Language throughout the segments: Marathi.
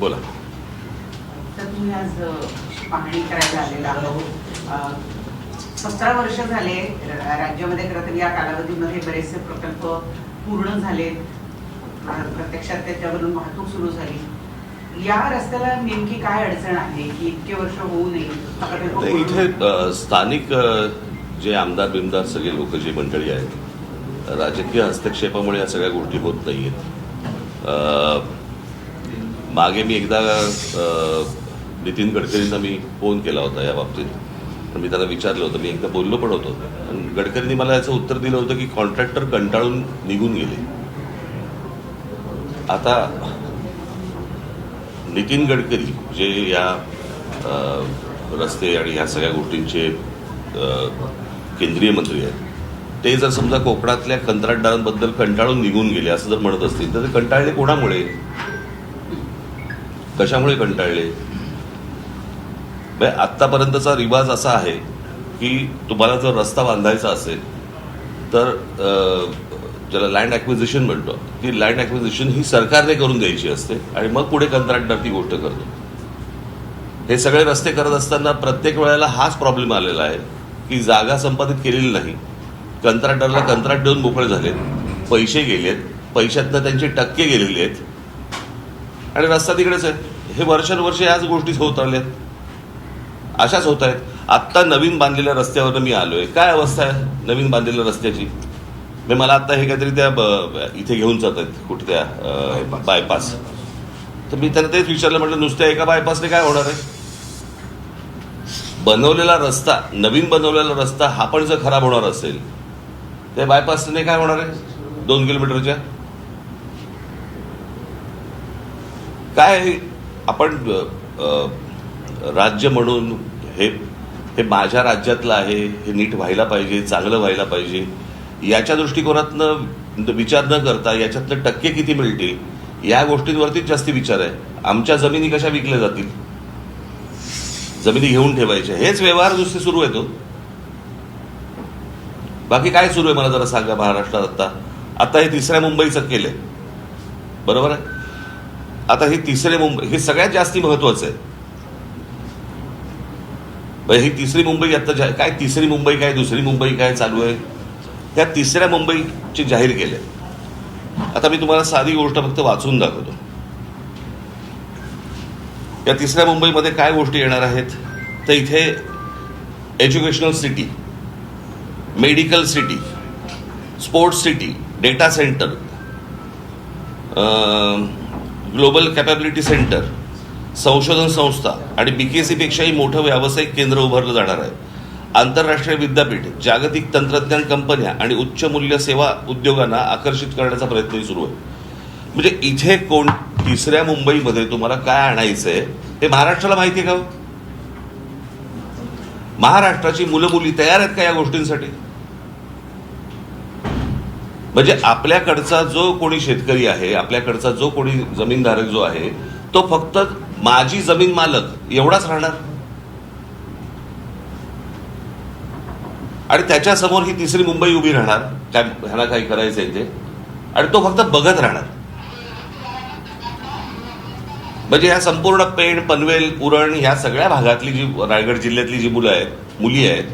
बोला. तर तुम्ही आज पाहणी करायला आलेला आहोत. 17 वर्ष झाले राज्यामध्ये. खरं तर या कालावधीमध्ये बरेचसे प्रकल्प पूर्ण झाले, प्रत्यक्षात त्याच्यावरून वाहतूक सुरू झाली. या रस्त्याला नेमकी काय अडचण आहे की इतके वर्ष होऊ नये? इथे स्थानिक जे आमदार बिमदार सगळे लोक जे मंडळी आहेत, राजकीय हस्तक्षेपामुळे या सगळ्या गोष्टी होत नाही आहेत. मागे मी एकदा नितीन गडकरींना मी फोन केला होता या बाबतीत. पण मी त्यांना विचारलं होतं, मी एकदा बोललो पण होतो. आणि गडकरींनी मला याचं उत्तर दिलं होतं की कॉन्ट्रॅक्टर कंटाळून निघून गेले. आता नितीन गडकरी जे या रस्ते आणि ह्या सगळ्या गोष्टींचे केंद्रीय मंत्री आहेत, ते जर समजा कोकणातल्या कंत्राटदारांबद्दल कंटाळून निघून गेले असं जर म्हणत असतील तर ते कंटाळले कोणामुळे, कशामुळे कंटाळले? आत्तापर्यंतचा रिवाज असा आहे की तुम्हाला जर रस्ता बांधायचा असेल तर ज्याला लँड ॲक्विजिशन म्हणतो, ती लँड ॲक्विजिशन ही सरकारने करून द्यायची असते आणि मग पुढे कंत्राटदार ती गोष्ट करतो. हे सगळे रस्ते करत असताना प्रत्येक वेळेला हाच प्रॉब्लेम आलेला आहे की जागा संपादित केलेली नाही, कंत्राटदाराला कंत्राट देऊन मोकळे झालेत, पैसे गेलेत, पैशातनं त्यांचे टक्के गेलेले आहेत आणि रस्ता तिकडेच आहे. हे वर्षानुवर्ष याच गोष्टी होत आल्यात, अशाच होत आहेत. आत्ता नवीन बांधलेल्या रस्त्यावर मी आलोय, काय अवस्था आहे नवीन बांधलेल्या रस्त्याची? मला आत्ता हे काहीतरी त्या इथे घेऊन जात आहेत कुठे त्या बायपास. तर मी त्यांना तेच विचारलं, म्हटलं नुसत्या एका बायपासने काय होणार आहे? बनवलेला रस्ता, नवीन बनवलेला रस्ता हा पण जर खराब होणार असेल त्या बायपासने काय होणार आहे 2 किलोमीटरच्या? काय आपण राज्य म्हणून हे माझ्या राज्यातलं आहे, हे नीट व्हायला पाहिजे, चांगलं व्हायला पाहिजे, याच्या दृष्टिकोनातनं विचार न करता याच्यातलं टक्के किती मिळतील या गोष्टींवरतीच जास्ती विचार आहे. आमच्या जमिनी कशा विकल्या जातील, जमिनी घेऊन ठेवायच्या, हेच व्यवहार नुसते सुरू आहेत. बाकी काय सुरू आहे मला जरा सांगा महाराष्ट्रात. आता हे 3ऱ्या मुंबईचं केलंय, बरोबर आहे. आता हे 3रे मुंबई हे सगळ्यात जास्ती महत्वाचं आहे. ही 3री मुंबई आता काय 3री मुंबई काय 2री मुंबई काय चालू आहे, त्या 3ऱ्या मुंबईची जाहीर केले. आता मी तुम्हाला साधी गोष्ट फक्त वाचून दाखवतो. या 3ऱ्या मुंबईमध्ये काय गोष्टी येणार आहेत तर इथे educational city, medical city, sports city, data centre, global capability centre, संशोधन संस्था आणि BKC पेक्षाही मोठं व्यावसायिक केंद्र उभारलं जाणार आहे. आंतरराष्ट्रीय विद्यापीठ, जागतिक तंत्रज्ञान कंपन्या आणि उच्च मूल्य सेवा उद्योगांना आकर्षित करण्याचा प्रयत्नही सुरू आहे. म्हणजे इथे 3ऱ्या मुंबईमध्ये तुम्हाला काय आणायचंय ते महाराष्ट्राला माहिती आहे का? महाराष्ट्राची मुलं मुली तयार आहेत का या गोष्टींसाठी? म्हणजे आपल्याकडचा जो कोणी शेतकरी आहे, आपल्याकडचा जो कोणी जमीनधारक जो आहे, तो फक्त माझी जमीन मालक एवढाच राहणार आणि त्याच्यासमोर ही 3री मुंबई उभी राहणार, काय ह्याला काही करायचंय ते, आणि तो फक्त बघत राहणार. म्हणजे ह्या संपूर्ण पेण, पनवेल, उरण ह्या सगळ्या भागातली जी रायगड जिल्ह्यातली जी मुलं आहेत, मुली आहेत,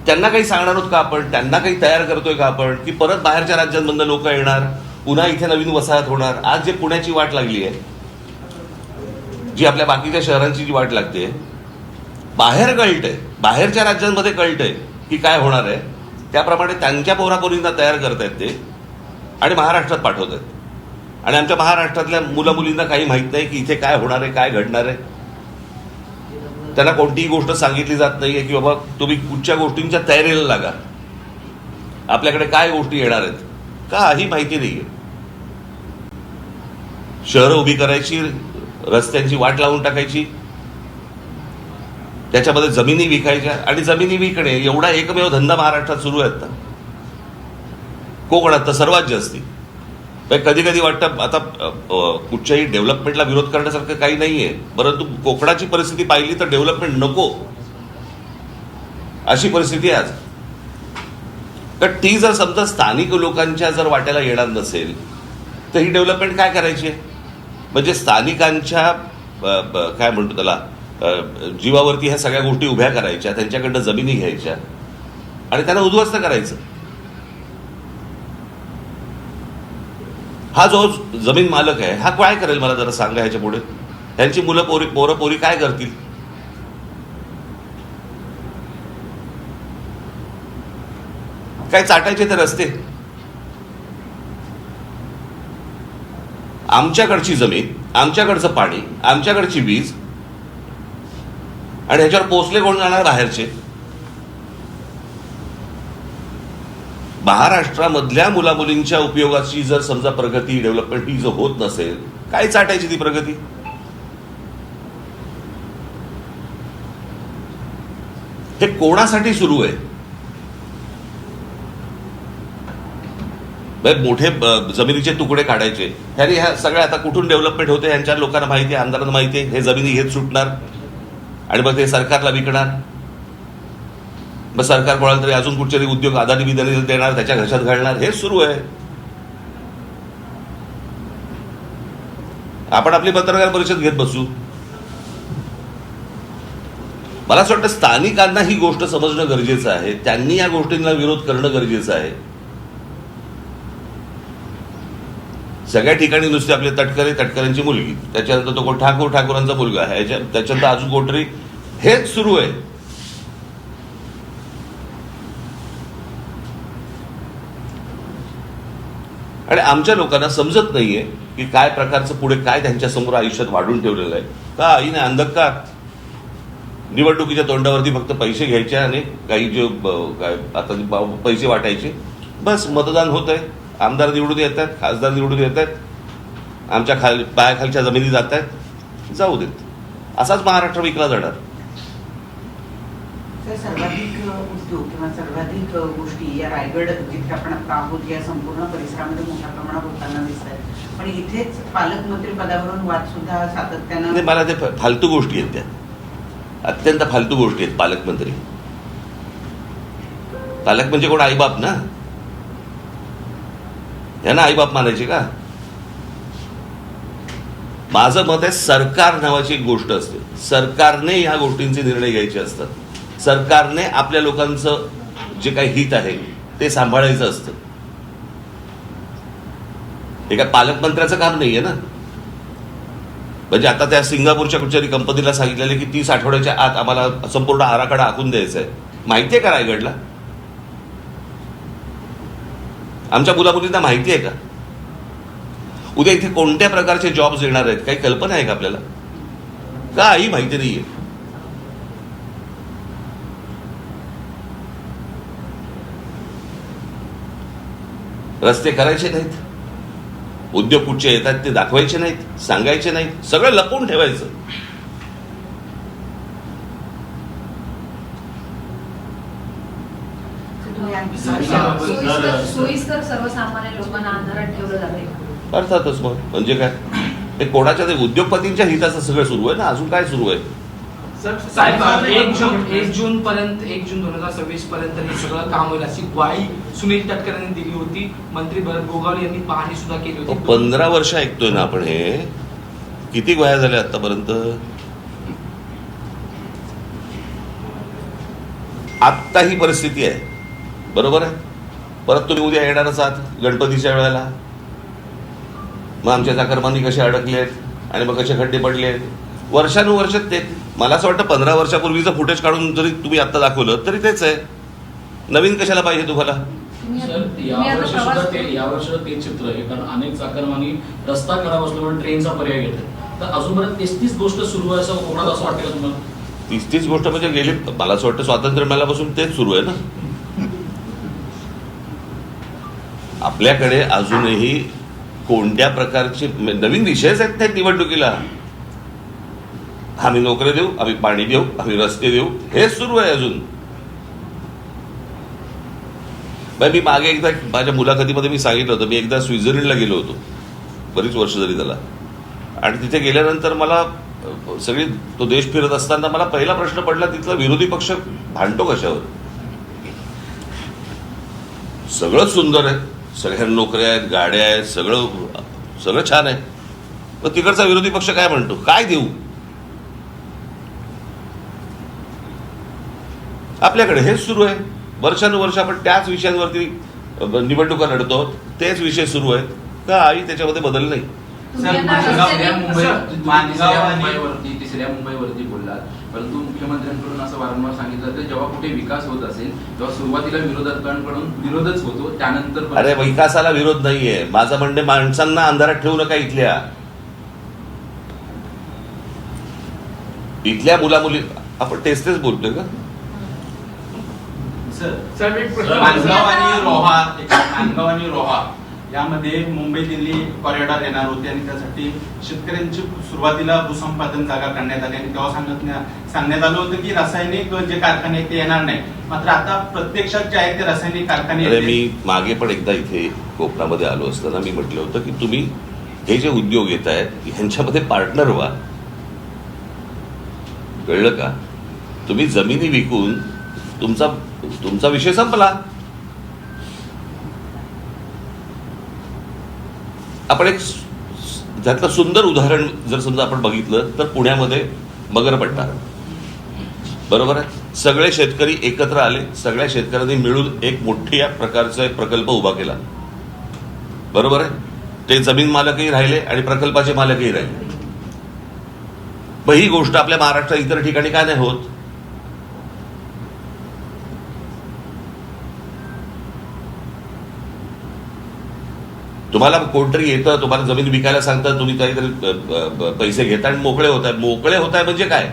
त्यांना काही सांगणार आहोत का आपण? त्यांना काही तयार करतोय का आपण की परत बाहेरच्या राज्यांमधून लोक येणार, पुन्हा इथे नवीन वसाहत होणार? आज जे पुण्याची वाट लागली आहे, जी आपल्या बाकीच्या शहरांची जी वाट लागते, बाहेर कळतंय, बाहेरच्या राज्यांमध्ये कळतंय की काय होणार आहे, त्याप्रमाणे त्यांच्या पोरापोरींना तयार करतायत ते आणि महाराष्ट्रात पाठवत आहेत. आणि आमच्या महाराष्ट्रातल्या मुला मुलींना काही माहित नाही की इथे काय होणार आहे, काय घडणार आहे. त्यांना कोणतीही गोष्ट सांगितली जात नाहीये की बाबा तुम्ही कुठच्या गोष्टींच्या तयारीला लागा, आपल्याकडे काय गोष्टी येणार आहेत, काही माहिती नाहीये. शहरं उभी करायची, रस्त्यांची वाट लावून टाकायची, त्याच्यामध्ये जमिनी विकायच्या आणि जमिनी विकणे एवढा एकमेव धंदा महाराष्ट्रात सुरू आहे आता. कोकणात तर सर्वात जास्ती. कधी कधी वाटतं आता कुठच्याही डेव्हलपमेंटला विरोध करण्यासारखं काही नाहीये, परंतु कोकणाची परिस्थिती पाहिली तर डेव्हलपमेंट नको अशी परिस्थिती आहे आज. तर ती जर समजा स्थानिक लोकांच्या जर वाट्याला येणार नसेल तर ही डेव्हलपमेंट काय करायची आहे? म्हणजे स्थानिकांच्या काय म्हणतो त्याला जीवावरती ह्या सगळ्या गोष्टी उभ्या करायच्या, त्यांच्याकडनं जमिनी घ्यायच्या आणि त्यांना उद्ध्वस्त करायचं. हा जो जमीन मालक आहे हा काय करेल मला जरा सांगा. ह्याच्या पुढे ह्यांची मुलं पोरं पोरी काय करतील? काय चाटायचे ते रस्ते? आमच्याकडची जमीन, आमच्याकडचं पाणी, आमच्याकडची वीज आणि ह्याच्यावर पोचले कोण जाणार? बाहेरचे. महाराष्ट्रामधल्या मुलामुलींच्या उपयोगाची जर समजा प्रगती, डेव्हलपमेंट ही जर होत नसेल, काय चाटायची ती प्रगती? हे कोणासाठी सुरू आहे? मोठे जमिनीचे तुकडे काढायचे, ह्याने ह्या सगळ्या आता कुठून डेव्हलपमेंट होते यांच्या लोकांना माहिती आहे, आमदारांना माहिती आहे. हे जमिनी घेत सुटणार आणि मग ते सरकारला विकणार. मग सरकार कोणाला तरी अजून कुठचे उद्योग अदानी बिदानी देणार, त्याच्या घशात घालणार. हे सुरू आहे. आपण आपली पत्रकार परिषद घेत बसू. मला असं वाटतं स्थानिकांना ही गोष्ट समजणं गरजेचं आहे. त्यांनी या गोष्टींना विरोध करणं गरजेचं आहे. सगळ्या ठिकाणी नुसते आपले तटकऱ्यांची मुलगी, त्याच्यानंतर तो कोण ठाकूरांचा मुलगा आहे, त्याच्यानंतर अजून कोणतरी, हेच सुरू आहे. आणि आमच्या लोकांना समजत नाहीये की काय प्रकारचं पुढे काय त्यांच्या समोर आयुष्यात वाढून ठेवलेलं आहे. का आईने अंधकार निवडणुकीच्या तोंडावरती फक्त पैसे घ्यायचे आणि काही जे काय आता पैसे वाटायचे, बस मतदान होत आहे, आमदार निवडून येत आहेत, खासदार निवडून येत आहेत, आमच्या पायाखालच्या जमिनी जात आहेत, जाऊ देत. असाच महाराष्ट्र विकला जाणार. सर्वाधिक उद्योग किंवा सर्वाधिक गोष्टी या रायगड जिथे आपण आता आहोत या संपूर्ण परिसरामध्ये मोठ्या प्रमाणात होताना दिसत आहेत. पण इथेच पालकमंत्री पदावरून वाद सुद्धा सातत्यानं, मला ते फालतू गोष्टी आहेत, त्या अत्यंत फालतू गोष्टी आहेत. पालकमंत्री, पालक म्हणजे कोण? आईबाप ना. यांना आईबाप मानायचे का? माझं मत आहे सरकार नावाची एक गोष्ट असते. सरकारने ह्या गोष्टींचे निर्णय घ्यायचे असतात. सरकारने आपल्या लोकांचं जे काही हित आहे ते सांभाळायचं असतं. हे काय पालकमंत्र्याचं काम नाहीये ना. म्हणजे आता त्या सिंगापूरच्या कुठच्याही कंपनीला सांगितलेलं की 30 आठवड्याच्या आत आम्हाला संपूर्ण आराखडा आखून द्यायचा आहे. माहितीये का रायगडला? आमच्या मुलामुलींना माहिती आहे का उद्या इथे कोणत्या प्रकारचे जॉब्स येणार आहेत? काही कल्पना आहे का आपल्याला? काही माहिती नाहीये. रस्ते करायचे नाहीत, उद्योग कुठचे येतात ते दाखवायचे नाहीत, सांगायचे नाहीत, सगळं लपवून ठेवायचं. सोयीस्कर सर्वसामान्य लोकांना अंधारात ठेवलं जाते. अर्थातच. मग म्हणजे काय? ते कोणाच्या ते उद्योगपतींच्या हिताचं सगळं सुरू आहे ना. अजून काय सुरू आहे? साहेब 1 जून पर्यंत 1 जून 2026 पर्यंत हे सगळं काम होईल अशी ग्वाही सुनील तटकरेंनी दिली होती. मंत्री भरत गोगावले यांनी पाहणी सुद्धा केली होती. 15 वर्ष ऐकतोय ना आपण. हे किती ग्वाह्या झाल्या आतापर्यंत? आत्ता ही परिस्थिती आहे, बरोबर आहे. परत तुम्ही उद्या येणारच आहात गणपतीच्या वेळेला. मग आमच्या चाकरमानी कसे अडकले आहेत आणि मग कसे खड्डे पडले आहेत. वर्षानुवर्ष ते. मला असं वाटतं 15 वर्षापूर्वीचं फुटेज काढून जरी तुम्ही आता दाखवलं तरी तेच आहे. नवीन कशाला पाहिजे तुम्हाला? सर यावर्षी सुद्धा तेच चित्र आहे. कारण अनेक चाकरमानी रस्ता खराब असल्यामुळे ट्रेनचा पर्याय घेतात. तर अजूनपर्यंत 30 गोष्ट सुरू आहे असं कोणाला असं वाटतं का तुम्हाला? 30 गोष्ट म्हणजे गेली, मला असं वाटतं स्वातंत्र्य मिळाल्यापासून तेच सुरू आहे ना. आपल्याकडे अजूनही कोणत्या प्रकारचे नवीन विषयच आहेत त्या निवडणुकीला. आम्ही नोकऱ्या देऊ, आम्ही पाणी देऊ, आम्ही रस्ते देऊ, हेच सुरू आहे अजून. मी मागे एकदा माझ्या मुलाखतीमध्ये मी सांगितलं होतं, मी एकदा स्वित्झर्लंडला गेलो होतो, बरीच वर्ष झाली त्याला. आणि तिथे गेल्यानंतर मला सगळी तो देश फिरत असताना मला पहिला प्रश्न पडला, तिथला विरोधी पक्ष भांडतो कशावर? सगळं सुंदर आहे, सगळ्या नोकऱ्या आहेत, गाड्या आहेत, सगळं छान आहे. मग तिकडचा विरोधी पक्ष काय म्हणतो, काय देऊ? आपल्याकडे हेच सुरू आहे वर्षानुवर्ष. आपण त्याच विषयांवरती निवडणुका लढतो, तेच विषय सुरू आहेत. काही त्याच्यामध्ये बदल नाही. तुम्ही आता रस्त्याने- तिसऱ्या मुंबईवरती बोललात, परंतु मुख्यमंत्र्यांकडून असं वारंवार सांगितलं जातं जेव्हा कुठे विकास होत असेल तेव्हा सुरुवातीला विरोधकांकडून विरोधच होतो, त्यानंतर अरे विकासाला विरोध नाहीये. माझं म्हणणे, माणसांना अंधारात ठेवू नका. इथल्या मुलामुली आपण तेच बोलतोय का? सर एक प्रश्न, माणगाव आणि रोहा यामध्ये मुंबई दिल्ली कॉरिडॉर येणार होते आणि त्यासाठी शेतकऱ्यांची सुरुवातीला भूसंपादन जागा करण्यात आली आणि तेव्हा सांगण्यात आलं होतं की रासायनिक जे कारखाने आहेत ते येणार नाही. मात्र आता प्रत्यक्षात जे आहेत ते रासायनिक कारखाने अरे मी मागे पण एकदा इथे कोकणामध्ये आलो असताना मी म्हटलं होतं की तुम्ही हे जे उद्योग येत आहेत ह्यांच्यामध्ये पार्टनर व्हा. कळलं का? तुम्ही जमिनी विकून तुमचा विषय संपला. आपण एक त्यातलं सुंदर उदाहरण जर समजा आपण बघितलं तर पुण्यामध्ये मगरपट्टा, बरोबर आहे. सगळे शेतकरी एकत्र आले, सगळ्या शेतकऱ्यांनी मिळून एक मोठ्या प्रकारचा एक प्रकल्प उभा केला, बरोबर आहे. ते जमीन मालकही राहिले आणि प्रकल्पाचे मालकही राहिले. मग ही गोष्ट आपल्या महाराष्ट्रात इतर ठिकाणी काय नाही होत? तुम्हाला कोणतरी येतं, तुम्हाला जमीन विकायला सांगतं, तुम्ही काहीतरी पैसे घेता आणि मोकळे होत आहे म्हणजे काय?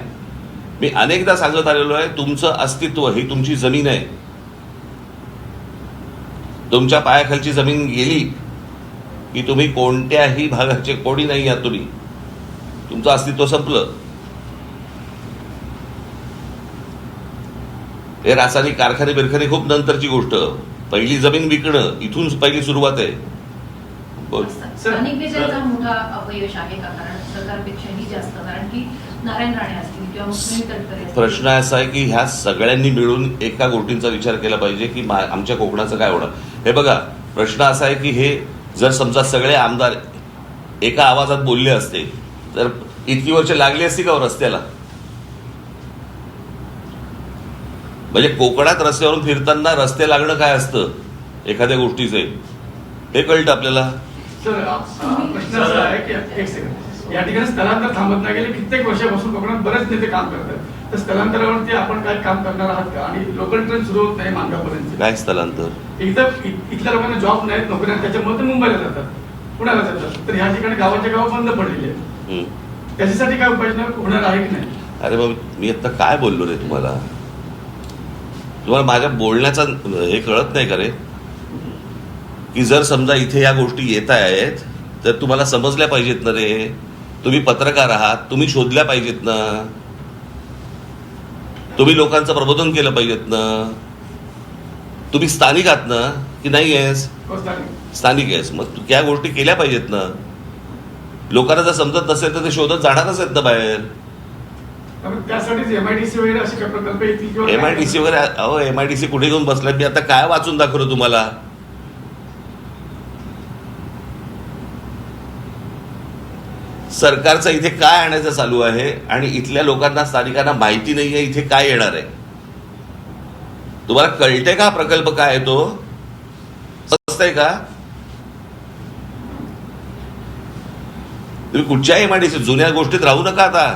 मी अनेकदा सांगत आलेलो आहे, तुमचं अस्तित्व ही तुमची जमीन आहे. तुमच्या पायाखालची जमीन गेली की तुम्ही कोणत्याही भागाचे कोणी नाही आहात. तुम्ही तुमचं अस्तित्व संपलं. हे रासायनिक कारखाने बिरखाने खूप नंतरची गोष्ट. पहिली जमीन विकणं, इथून पहिली सुरुवात आहे. स्थानिक नेत्यांचा मोठा अपयश आहे का? कारण सरकारपेक्षाही जास्त, कारण की नारायण राणे असतील किंवा सुनील तटकरे असतील. प्रश्न असा आहे की ह्या सगळ्यांनी मिळून एका गोष्टींचा विचार केला पाहिजे की आमच्या कोकणाचं काय होणार. हे बघा, प्रश्न असा आहे की हे जर समजा सगळे आमदार एका आवाजात बोलले असते तर इतकी वर्ष लागली असती का रस्त्याला? म्हणजे कोकणात रस्त्यावरून फिरताना रस्ते लागणं काय असतं एखाद्या गोष्टीचे हे कळतं आपल्याला. सर प्रश्न असा आहे की एक सेकंड, या ठिकाणी स्थलांतर थांबत नाही गेले कित्येक वर्षापासून कोकणात बरेच नेते काम करतात. तर स्थलांतरावरती आपण काय काम करणार आहात का? आणि लोकल ट्रेन सुरू होत नाही माणगावपर्यंत. काय स्थलांतर? एकदम इथल्या लोकांना जॉब नाहीत, नोकऱ्या, त्याच्यामुळे ते मुंबईला जातात, पुण्याला जातात. तर ह्या ठिकाणी गावाच्या गाव बंद पडलेली आहेत. त्याच्यासाठी काय उपाययोजना होणार आहे की नाही? अरे मग मी आता काय बोललो रे तुम्हाला माझ्या बोलण्याचा हे कळत नाही का रे? की जर समजा इथे या गोष्टी येत आहेत तर तुम्हाला समजल्या पाहिजेत ना रे. तुम्ही पत्रकार आहात, तुम्ही शोधल्या पाहिजेत ना. तुम्ही लोकांचं प्रबोधन केलं पाहिजेत ना. तुम्ही स्थानिक आहात ना की नाही आहेस? स्थानिक आहेस, मग तू त्या गोष्टी केल्या पाहिजेत ना. लोकांना जर समजत नसेल तर ते शोधत जाणारच आहेत ना बाहेर. त्यासाठी एमआयडीसी वगैरे असे काही प्रकल्प येतील? एमआयडीसी वगैरे, अहो एमआयडीसी कुठे घेऊन बसलाय? मी आता काय वाचून दाखवतो तुम्हाला? सरकारचं इथे काय आणायचं चालू आहे आणि इथल्या लोकांना, स्थानिकांना माहिती नाहीये इथे काय येणार आहे. तुम्हाला कळते का प्रकल्प काय आहे तो? समजतंय का? तुम्ही कुठच्या एमआयडीसी जुन्या गोष्टीत राहू नका आता.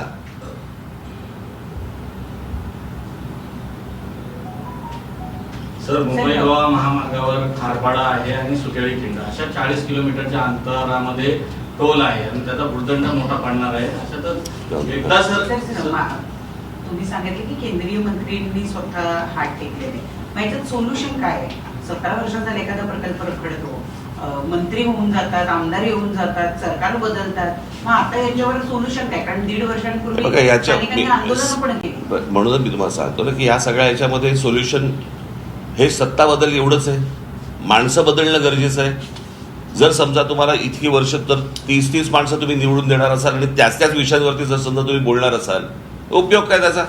सर, मुंबई गोवा महामार्गावर खारपाडा आहे आणि सुकेळी खिंड अशा 40 किलोमीटरच्या अंतरामध्ये टोल आहे आणि त्याचा भूर्दंड मोठा पडणार आहे. अशा तर एकदा सर तुम्ही सांगितलं की केंद्रीय मंत्र्यांनी स्वतः हात टेकलेले, मग याच्यात सोल्युशन काय आहे? 17 वर्षात झाले एखादा प्रकल्प रखडतो, मंत्री होऊन जातात, आमदार येऊन जातात, सरकार बदलतात, मग आता याच्यावर सोल्युशन काय? कारण 1.5 वर्षांपूर्वी आंदोलन पण केली. म्हणून मी तुम्हाला सांगतो ना की या सगळ्या याच्यामध्ये सोल्युशन हे सत्ता बदल एवढंच आहे. माणसं बदलणं गरजेचं आहे. जर समजा तुम्हाला इतकी वर्ष तर 30 माणसं तुम्ही निवडून देणार असाल आणि त्याच विषयांवरती जर समजा तुम्ही बोलणार असाल, उपयोग काय त्याचा?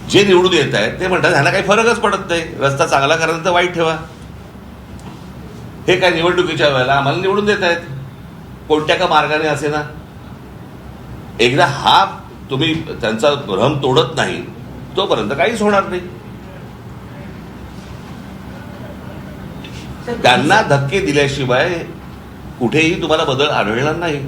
जे निवडून येत आहेत ते म्हणतात ह्यांना काही फरकच पडत नाही, रस्ता चांगला करायला तर वाईट ठेवा. हे काय निवडणुकीच्या वेळेला आम्हाला निवडून देत आहेत कोणत्या का मार्गाने असे ना. एकदा हा तुम्ही त्यांचा भ्रम तोडत नाही तोपर्यंत काहीच होणार नाही. त्यांना धक्के दिल्याशिवाय कुठेही तुम्हाला बदल आढळणार नाही.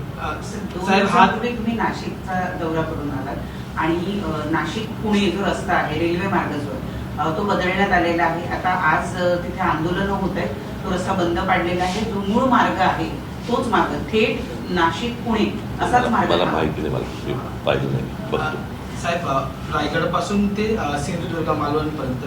साहेब हा तुम्ही नाशिकचा दौरा करून आलात आणि नाशिक पुणे जो रस्ता आहे रेल्वे मार्ग जो आहे तो बदलण्यात आलेला आहे. आता आज तिथे आंदोलन होत आहे, तो रस्ता बंद पाडलेला आहे. जो मूळ मार्ग आहे तोच मार्ग थेट नाशिक पुणे असाच मार्ग मला माहिती नाही, मला मी पाहिजे नाही, बघतो. साहेब रायगड पासून ते सिंधुदुर्ग मालवण पर्यंत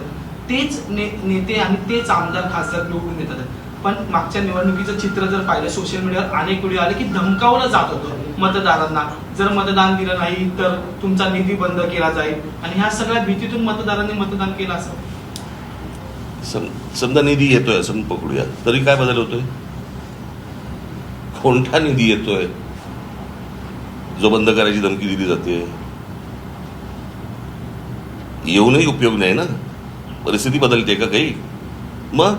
तेच नेते आणि तेच आमदार खासदार निवडून येतात. पण मागच्या निवडणुकीचं चित्र जर पाहिलं सोशल मीडियावर अनेक व्हिडिओ आले की धमकावलं जात होतं मतदारांना, जर मतदान दिलं नाही तर तुमचा निधी बंद केला जाईल, आणि ह्या सगळ्या भीतीतून मतदारांनी मतदान केलं असं. समजा निधी येतोय असं पकडूया, तरी काय बदल होतोय? कोणता निधी येतोय जो बंद करायची धमकी दिली जाते? येऊनही उपयोग नाही ना, परिस्थिती बदलते का काही? मग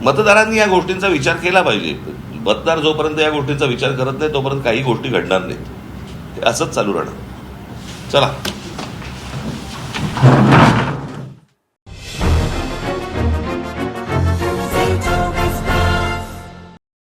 मतदारांनी या गोष्टींचा विचार केला पाहिजे. मतदार जोपर्यंत या गोष्टींचा विचार करत नाही तोपर्यंत काही गोष्टी घडणार नाहीत. असंच चालू राहणार. चला.